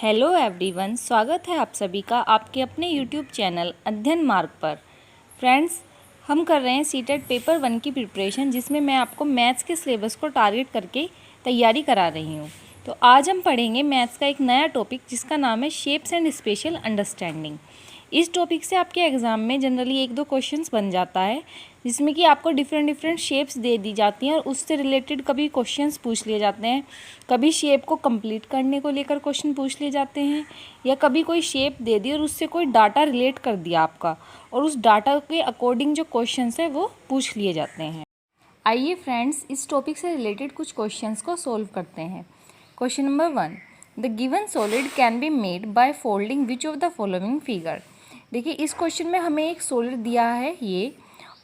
Hello everyone, स्वागत है आप सभी का आपके अपने यूट्यूब चैनल अध्ययन मार्ग पर। फ्रेंड्स, हम कर रहे हैं सीटेट पेपर 1 की प्रिपरेशन, जिसमें मैं आपको मैथ्स के सिलेबस को टारगेट करके तैयारी करा रही हूँ। तो आज हम पढ़ेंगे मैथ्स का एक नया टॉपिक जिसका नाम है शेप्स एंड स्पेशल अंडरस्टैंडिंग। इस टॉपिक से आपके एग्ज़ाम में जनरली 1-2 क्वेश्चंस बन जाता है, जिसमें कि आपको डिफरेंट शेप्स दे दी जाती हैं और उससे रिलेटेड कभी क्वेश्चंस पूछ लिए जाते हैं, कभी शेप को कंप्लीट करने को लेकर क्वेश्चन पूछ लिए जाते हैं, या कभी कोई शेप दे दी और उससे कोई डाटा रिलेट कर दिया आपका और उस डाटा के अकॉर्डिंग जो क्वेश्चंस है वो पूछ लिए जाते हैं। आइए फ्रेंड्स, इस टॉपिक से रिलेटेड कुछ क्वेश्चंस को सोल्व करते हैं। Question number 1, the given solid can be made by folding which of the following figure. देखिए, इस क्वेश्चन में हमें एक सॉलिड दिया है ये,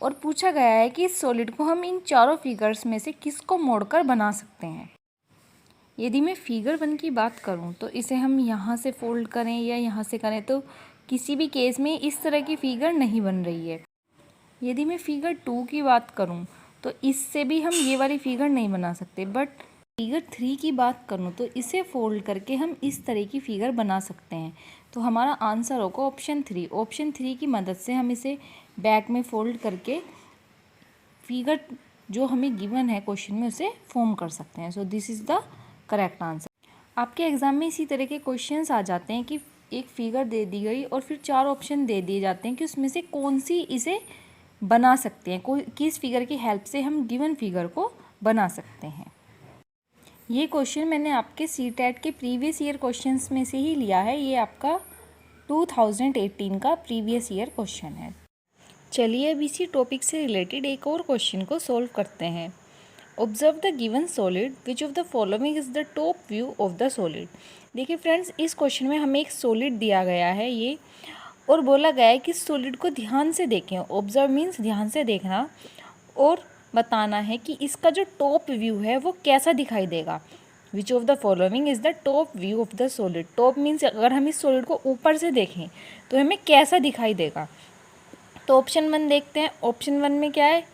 और पूछा गया है कि इस सॉलिड को हम इन चारों फिगर्स में से किसको मोड़कर बना सकते हैं। यदि मैं फिगर 1 की बात करूं तो इसे हम यहाँ से फोल्ड करें या यहाँ से करें तो किसी भी केस में इस तरह की फिगर नहीं बन रही है। यदि मैं फिगर 2 की बात करूं तो इससे भी हम ये वाली फिगर नहीं बना सकते, बट फिगर 3 की बात करूं तो इसे फोल्ड करके हम इस तरह की फिगर बना सकते हैं। तो हमारा आंसर होगा ऑप्शन 3। ऑप्शन 3 की मदद से हम इसे बैक में फोल्ड करके फिगर जो हमें गिवन है क्वेश्चन में उसे फॉर्म कर सकते हैं। So this is the correct answer. आपके एग्ज़ाम में इसी तरह के क्वेश्चंस आ जाते हैं कि एक फिगर दे दी गई और फिर 4 ऑप्शन दे दिए जाते हैं कि उसमें से कौन सी इसे बना सकते हैं, कोई किस फिगर की हेल्प से हम गिवन फिगर को बना सकते हैं। ये क्वेश्चन मैंने आपके सीटेट के प्रीवियस ईयर क्वेश्चंस में से ही लिया है। ये आपका 2018 का प्रीवियस ईयर क्वेश्चन है। चलिए अब इसी टॉपिक से रिलेटेड एक और क्वेश्चन को सोल्व करते हैं। Observe the given solid which of the following is the top view of the solid. देखिए फ्रेंड्स, इस क्वेश्चन में हमें एक सॉलिड दिया गया है ये, और बोला गया है कि सॉलिड को ध्यान से देखें। ऑब्जर्व मीन्स ध्यान से देखना, और बताना है कि इसका जो टॉप व्यू है वो कैसा दिखाई देगा। Which of the following is the top view of the solid. Top means अगर हम इस सॉलिड को ऊपर से देखें तो हमें कैसा दिखाई देगा। तो ऑप्शन 1 देखते हैं। ऑप्शन 1 में क्या है,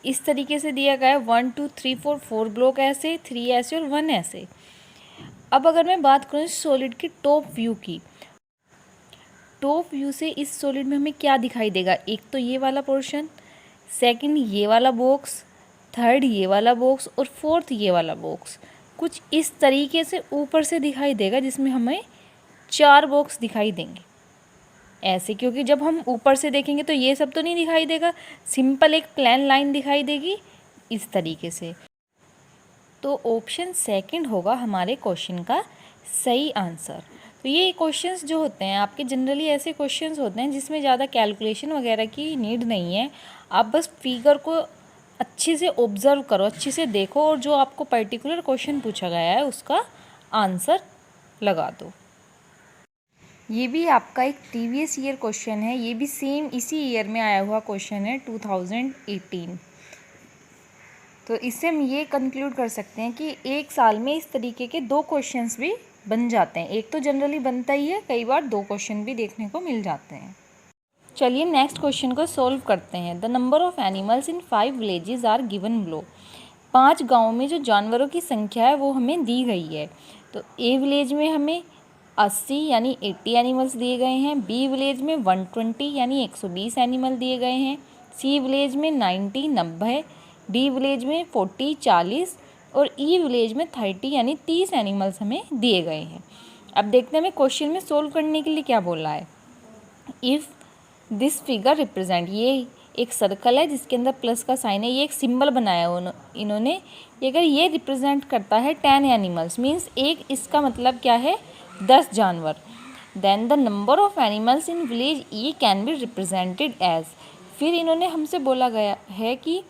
इस तरीके से दिया गया है 1 2 3 4 4 ब्लॉक ऐसे, 3 ऐसे और 1 ऐसे। अब अगर मैं बात करूँ इस सॉलिड की टॉप व्यू की, टॉप व्यू से इस सॉलिड में हमें क्या दिखाई देगा। एक तो ये वाला पोर्शन, सेकंड ये वाला बॉक्स, थर्ड ये वाला बॉक्स और फोर्थ ये वाला बॉक्स कुछ इस तरीके से ऊपर से दिखाई देगा, जिसमें हमें 4 बॉक्स दिखाई देंगे ऐसे, क्योंकि जब हम ऊपर से देखेंगे तो ये सब तो नहीं दिखाई देगा, सिंपल एक प्लेन लाइन दिखाई देगी इस तरीके से। तो ऑप्शन सेकंड होगा हमारे क्वेश्चन का सही आंसर। तो ये क्वेश्चंस जो होते हैं आपके जनरली ऐसे क्वेश्चंस होते हैं जिसमें ज़्यादा कैलकुलेशन वगैरह की नीड नहीं है। आप बस फिगर को अच्छे से ऑब्जर्व करो, अच्छे से देखो, और जो आपको पर्टिकुलर क्वेश्चन पूछा गया है उसका आंसर लगा दो। ये भी आपका एक प्रीवियस ईयर क्वेश्चन है, ये भी सेम इसी ईयर में आया हुआ क्वेश्चन है 2018। तो इससे हम ये कंक्लूड कर सकते हैं कि एक साल में इस तरीके के 2 क्वेश्चंस भी बन जाते हैं। एक तो जनरली बनता ही है, कई बार 2 क्वेश्चन भी देखने को मिल जाते हैं। चलिए नेक्स्ट क्वेश्चन को सोल्व करते हैं। The number of animals in 5 villages are given below. 5 गाँव में जो जानवरों की संख्या है वो हमें दी गई है। तो ए विलेज में हमें 80 यानी 80 एनिमल्स दिए गए हैं, बी विलेज में 120 यानी 120 एनिमल दिए गए हैं, सी विलेज में 90 90, डी विलेज में 40 40 और ई विलेज में 30 यानी 30 एनिमल्स हमें दिए गए हैं। अब देखते हैं हमें क्वेश्चन में सोल्व करने के लिए क्या बोला है। इफ़ दिस फिगर रिप्रेजेंट, ये एक सर्कल है जिसके अंदर प्लस का साइन है, ये एक सिंबल बनाया इन्होंने। अगर ये रिप्रेजेंट करता है 10 एनिमल्स मीन्स एक, इसका मतलब क्या है 10 जानवर। Then the number of animals in village E can be represented as. फिर इन्होंने हमसे बोला गया है कि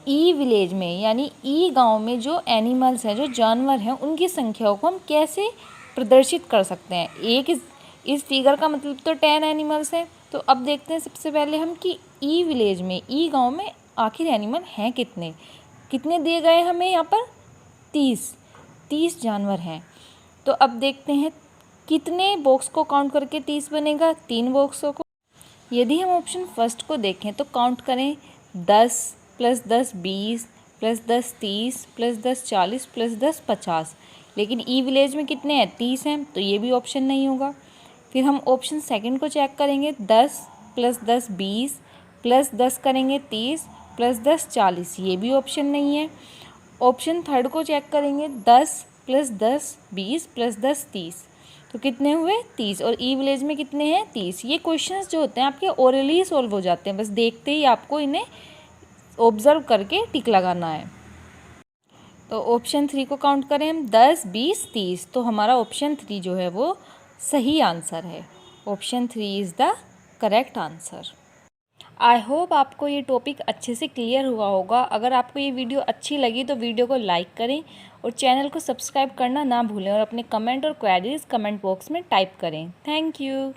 ई विलेज में यानी ई गांव में जो एनिमल्स हैं, जो जानवर हैं, उनकी संख्याओं को हम कैसे प्रदर्शित कर सकते हैं। एक इस फिगर का मतलब तो 10 एनिमल्स हैं। तो अब देखते हैं सबसे पहले हम कि ई विलेज में, ई गांव में आखिर एनिमल हैं कितने। कितने दिए गए हमें यहाँ पर 30 जानवर हैं। तो अब देखते हैं कितने बॉक्स को काउंट करके 30 बनेगा, 3 बॉक्सों को। यदि हम ऑप्शन फर्स्ट को देखें तो काउंट करें 10 + 10 20 + 10 30 + 10 40 + 10 50। लेकिन ई विलेज में कितने हैं, 30 हैं, तो ये भी ऑप्शन नहीं होगा। फिर हम ऑप्शन सेकंड को चेक करेंगे, 10 + 10 20 + 10 करेंगे 30 + 10 40, ये भी ऑप्शन नहीं है। ऑप्शन थर्ड को चेक करेंगे, 10 + 10 20 + 10 30, तो कितने हुए, 30। और ई विलेज में कितने हैं, 30। ये क्वेश्चंस जो होते हैं आपके ओरली ही सॉल्व हो जाते हैं, बस देखते ही आपको इन्हें ऑब्जर्व करके टिक लगाना है। तो ऑप्शन 3 को काउंट करें हम, 10 20 30, तो हमारा ऑप्शन 3 जो है वो सही आंसर है। Option 3 is the correct answer. I hope आपको ये टॉपिक अच्छे से क्लियर हुआ होगा। अगर आपको ये वीडियो अच्छी लगी तो वीडियो को लाइक करें और चैनल को सब्सक्राइब करना ना भूलें और अपने कमेंट और क्वेरीज कमेंट बॉक्स में टाइप करें। Thank you.